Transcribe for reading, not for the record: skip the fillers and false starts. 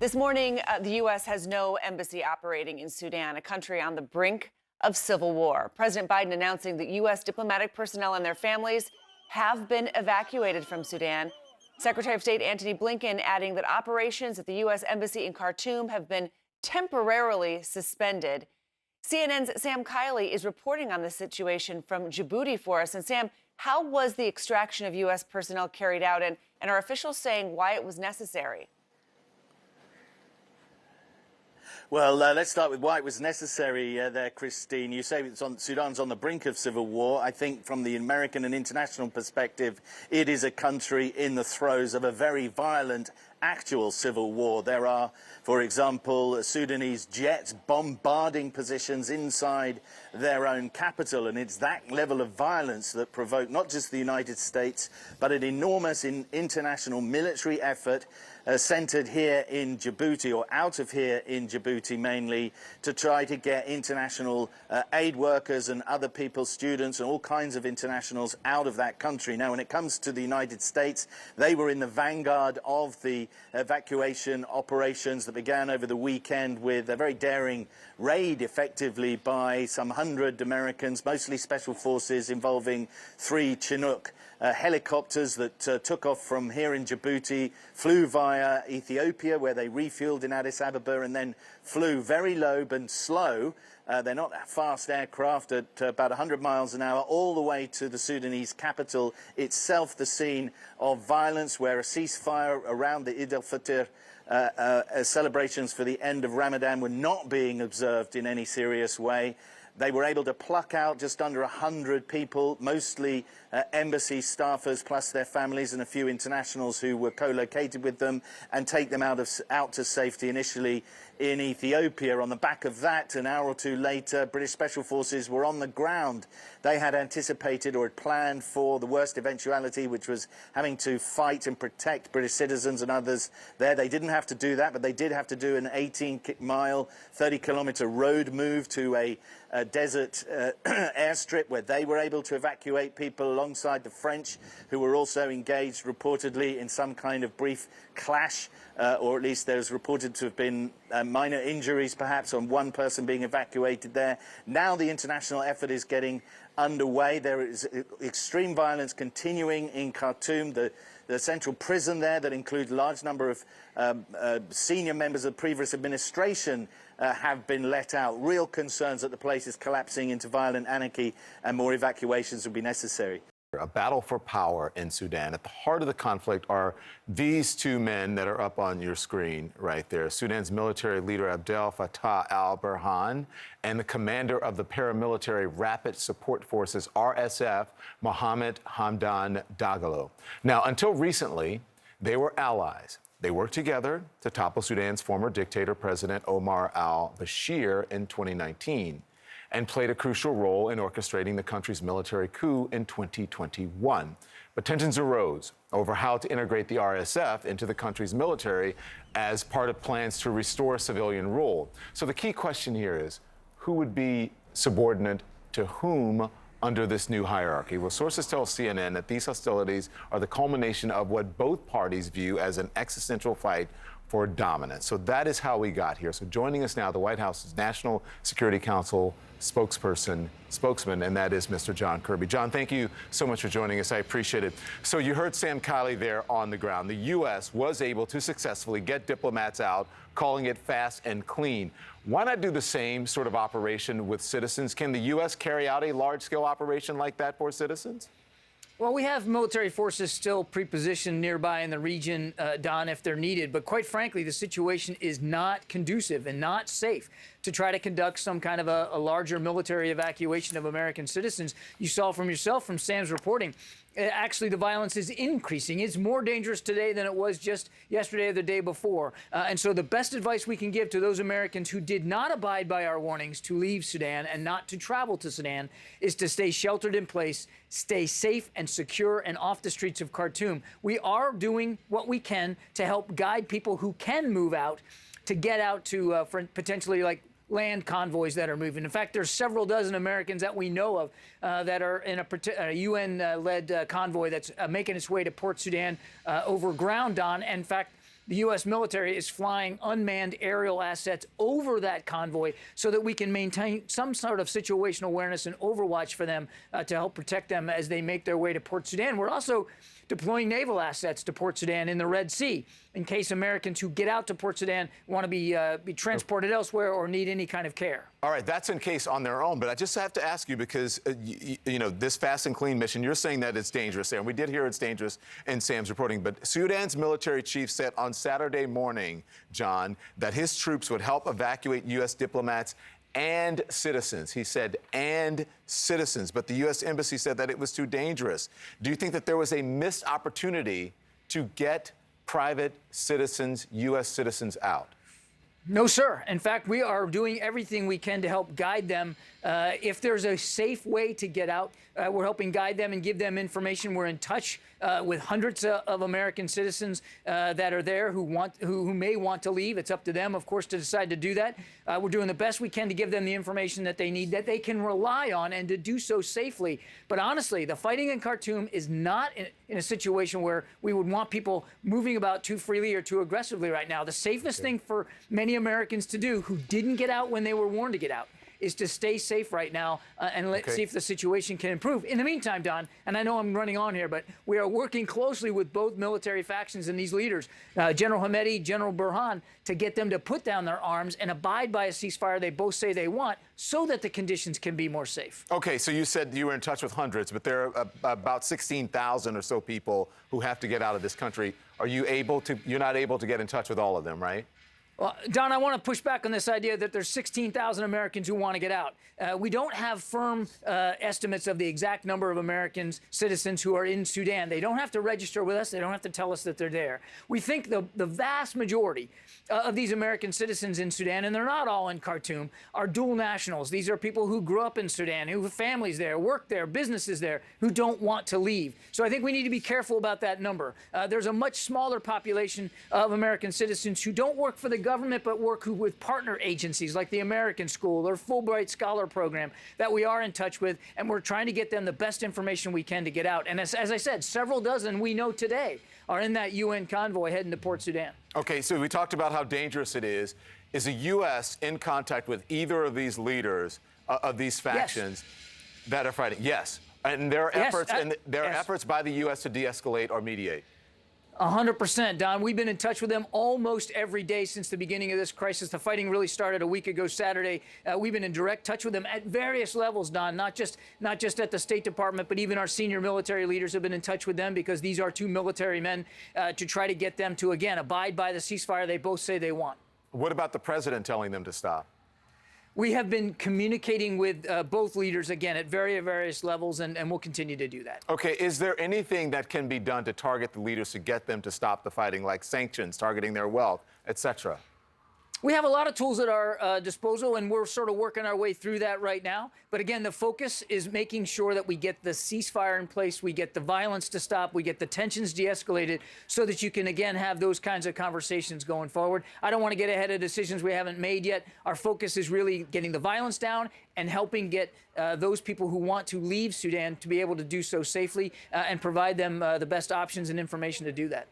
This morning, the U.S. has no embassy operating in Sudan, a country on the brink of civil war. President Biden announcing that U.S. diplomatic personnel and their families have been evacuated from Sudan. Secretary of State Antony Blinken adding that operations at the U.S. Embassy in Khartoum have been temporarily suspended. CNN's Sam Kiley is reporting on the situation from Djibouti for us. And Sam, how was the extraction of U.S. personnel carried out, and are officials saying why it was necessary? Well, let's start with why it was necessary there, Christine. You say Sudan's on the brink of civil war. I think from the American and international perspective, it is a country in the throes of a very violent actual civil war. There are, for example, Sudanese jets bombarding positions inside their own capital, and it's that level of violence that provoked not just the United States, but an enormous international military effort centered here in Djibouti, or out of here in Djibouti mainly, to try to get international aid workers and other people, students and all kinds of internationals out of that country. Now, when it comes to the United States, they were in the vanguard of the evacuation operations that began over the weekend with a very daring raid, effectively, by some 100 Americans, mostly special forces, involving 3 Chinook helicopters that took off from here in Djibouti, flew via Ethiopia, where they refueled in Addis Ababa, and then flew very low and slow. They're not fast aircraft, at about 100 miles an hour, all the way to the Sudanese capital itself, the scene of violence, where a ceasefire around the Eid al-Fitr celebrations for the end of Ramadan were not being observed in any serious way. They were able to pluck out just under 100 people, mostly embassy staffers, plus their families and a few internationals who were co-located with them, and take them out to safety initially in Ethiopia. On the back of that, an hour or two later, British Special Forces were on the ground. They had anticipated or had planned for the worst eventuality, which was having to fight and protect British citizens and others there. They didn't have to do that, but they did have to do an 18-mile, 30-kilometer road move to a desert airstrip, where they were able to evacuate people alongside the French, who were also engaged reportedly in some kind of brief clash, or at least there's reported to have been minor injuries perhaps on one person being evacuated there. Now the international effort is getting underway. There is extreme violence continuing in Khartoum, the central prison there that includes a large number of senior members of the previous administration have been let out. Real concerns that the place is collapsing into violent anarchy, and more evacuations will be necessary. A battle for power in Sudan. At the heart of the conflict are these 2 men that are up on your screen right there. Sudan's military leader Abdel Fattah al-Burhan and the commander of the paramilitary Rapid Support Forces, RSF, Mohammed Hamdan Dagalo. Now, until recently, they were allies. They worked together to topple Sudan's former dictator, President Omar al-Bashir, in 2019. And played a crucial role in orchestrating the country's military coup in 2021. But tensions arose over how to integrate the RSF into the country's military as part of plans to restore civilian rule. So the key question here is, who would be subordinate to whom under this new hierarchy? Well, sources tell CNN that these hostilities are the culmination of what both parties view as an existential fight for dominance. So that is how we got here. So joining us now, the White House's National Security Council spokesman, and that is Mr. John Kirby. John, thank you so much for joining us. I appreciate it. So you heard Sam Kiley there on the ground. The U.S. was able to successfully get diplomats out, calling it fast and clean. Why not do the same sort of operation with citizens? Can the U.S. carry out a large-scale operation like that for citizens? Well, we have military forces still pre-positioned nearby in the region, Don, if they're needed. But quite frankly, the situation is not conducive and not safe to try to conduct some kind of a larger military evacuation of American citizens. You saw from Sam's reporting, actually the violence is increasing. It's more dangerous today than it was just yesterday or the day before. And so the best advice we can give to those Americans who did not abide by our warnings to leave Sudan and not to travel to Sudan is to stay sheltered in place, stay safe and secure and off the streets of Khartoum. We are doing what we can to help guide people who can move out to get out to potentially like land convoys that are moving. In fact, there's several dozen Americans that we know of that are in a UN-led convoy that's making its way to Port Sudan over ground, Don. In fact, the U.S. military is flying unmanned aerial assets over that convoy so that we can maintain some sort of situational awareness and overwatch for them to help protect them as they make their way to Port Sudan. We're also deploying naval assets to Port Sudan in the Red Sea in case Americans who get out to Port Sudan want to be transported elsewhere or need any kind of care. All right, that's in case on their own, but I just have to ask you because, you know, this fast and clean mission, you're saying that it's dangerous there, and we did hear it's dangerous in Sam's reporting, but Sudan's military chief said on Saturday morning, John, that his troops would help evacuate U.S. diplomats and citizens. He said, and citizens, but the U.S. Embassy said that it was too dangerous. Do you think that there was a missed opportunity to get private citizens, U.S. citizens out? No, sir. In fact, we are doing everything we can to help guide them. If there's a safe way to get out, we're helping guide them and give them information. We're in touch with hundreds of American citizens that are there who may want to leave. It's up to them, of course, to decide to do that. We're doing the best we can to give them the information that they need, that they can rely on, and to do so safely. But honestly, the fighting in Khartoum is not in a situation where we would want people moving about too freely or too aggressively right now. The safest thing for many Americans to do who didn't get out when they were warned to get out is to stay safe right now and see if the situation can improve. In the meantime, Don, and I know I'm running on here, but we are working closely with both military factions and these leaders, General Hamedi, General Burhan, to get them to put down their arms and abide by a ceasefire they both say they want so that the conditions can be more safe. Okay, so you said you were in touch with hundreds, but there are about 16,000 or so people who have to get out of this country. Are you able to, you're not able to get in touch with all of them, right? Well, Don, I want to push back on this idea that there's 16,000 Americans who want to get out. We don't have firm estimates of the exact number of Americans, citizens who are in Sudan. They don't have to register with us. They don't have to tell us that they're there. We think the vast majority of these American citizens in Sudan, and they're not all in Khartoum, are dual nationals. These are people who grew up in Sudan, who have families there, work there, businesses there, who don't want to leave. So I think we need to be careful about that number. There's a much smaller population of American citizens who don't work for the government but work with partner agencies like the American School or Fulbright Scholar Program that we are in touch with, and we're trying to get them the best information we can to get out. And as I said, several dozen we know today are in that UN convoy heading to Port Sudan. Okay, so we talked about how dangerous it is. Is the U.S. in contact with either of these leaders of these factions that are fighting? Yes. And there are efforts by the U.S. to de-escalate or mediate. 100%, Don. We've been in touch with them almost every day since the beginning of this crisis. The fighting really started a week ago Saturday. We've been in direct touch with them at various levels, Don, not just at the State Department, but even our senior military leaders have been in touch with them because these are two military men to try to get them to, again, abide by the ceasefire they both say they want. What about the president telling them to stop? We have been communicating with both leaders, again, at various levels, and we'll continue to do that. Okay, is there anything that can be done to target the leaders to get them to stop the fighting, like sanctions, targeting their wealth, etc.? We have a lot of tools at our disposal, and we're sort of working our way through that right now. But again, the focus is making sure that we get the ceasefire in place, we get the violence to stop, we get the tensions de-escalated so that you can, again, have those kinds of conversations going forward. I don't want to get ahead of decisions we haven't made yet. Our focus is really getting the violence down and helping get those people who want to leave Sudan to be able to do so safely and provide them the best options and information to do that.